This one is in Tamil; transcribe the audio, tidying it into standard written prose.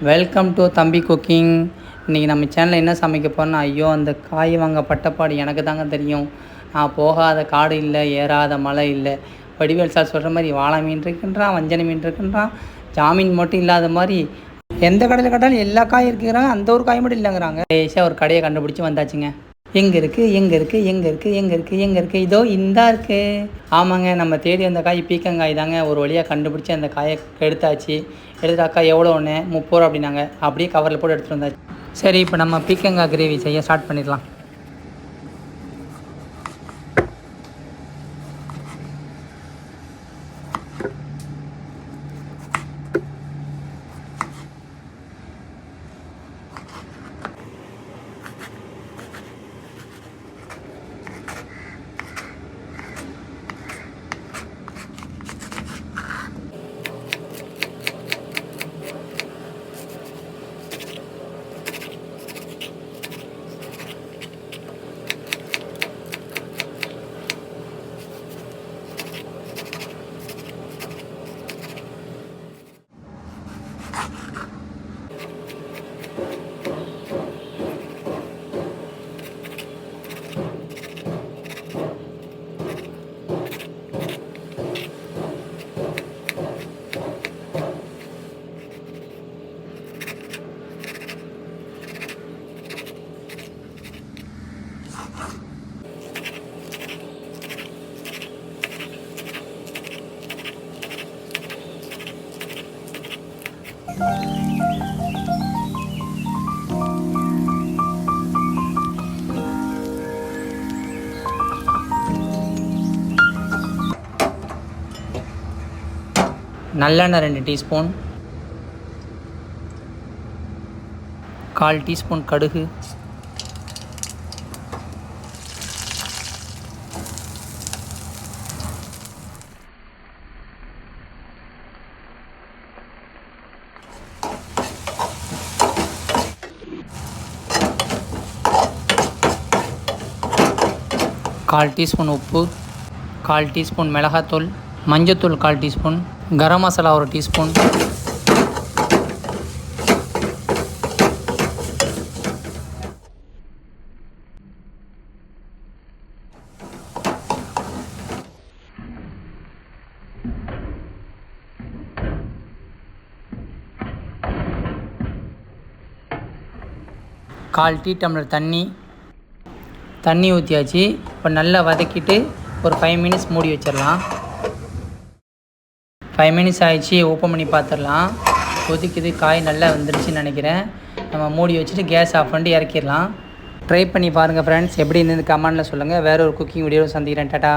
வெல்கம் டு தம்பி குக்கிங். இன்றைக்கி நம்ம சேனலில் என்ன சமைக்க போகிறோன்னா, ஐயோ அந்த காய் வாங்க பட்டப்பாடு எனக்கு தாங்க தெரியும். நான் போகாத காடு இல்லை, ஏறாத மலை இல்லை. வடிவேல் சார் சொல்கிற மாதிரி வாழை மீன் இருக்குன்றான், வஞ்சனை மீன் இருக்குன்றான், ஜாமீன் மட்டும் இல்லாத மாதிரி எந்த கடையில் கேட்டாலும் எல்லா காயும் இருக்குங்கிறாங்க, அந்த ஒரு காய் மட்டும் இல்லைங்கிறாங்க. லேசாக ஒரு கடையை கண்டுபிடிச்சி வந்தாச்சுங்க. எங்கே இருக்குது எங்கே இருக்குது எங்கே இருக்குது எங்கே இருக்குது எங்கே இருக்குது இதோ இந்தா இருக்குது. ஆமாங்க, நம்ம தேடி அந்த காய் பீக்கங்காய் தாங்க. ஒரு வழியாக கண்டுபிடிச்சி அந்த காயை எடுத்தாச்சு. எடுத்தாக்கா எவ்வளோ ஒன்று 30 ரூபா அப்படின்னாங்க. அப்படியே கவரில் போட்டு எடுத்துகிட்டு வந்தாச்சு. சரி, இப்போ நம்ம பீக்கங்காய் கிரேவி செய்ய ஸ்டார்ட் பண்ணிடலாம். நல்லெண்ணெய் 2 டீஸ்பூன், 1/4 டீஸ்பூன் கடுகு, கால் டீஸ்பூன் உப்பு, 1/4 டீஸ்பூன் மிளகாத்தூள், மஞ்சத்தூள் 1/4 டீஸ்பூன், கரம் மசாலா 1 டீஸ்பூன், கால் டீ டம்ளர் தண்ணி ஊற்றியாச்சு. இப்போ நல்லா வதக்கிட்டு ஒரு 5 மினிட்ஸ் மூடி வச்சிடலாம். 5 மினிட்ஸ் ஆகிடுச்சு, ஓப்பன் பண்ணி பார்த்துடலாம். கொதிக்குது, காய் நல்லா வந்துடுச்சுன்னு நினைக்கிறேன். நம்ம மூடி வச்சுட்டு கேஸ் ஆஃப் பண்ணிட்டு இறக்கிடலாம். ட்ரை பண்ணி பாருங்கள் ஃப்ரெண்ட்ஸ், எப்படி இருந்தது கமெண்டில் சொல்லுங்கள். வேறு ஒரு குக்கிங் வீடியோவில் சந்திக்கிறேன். டாடா.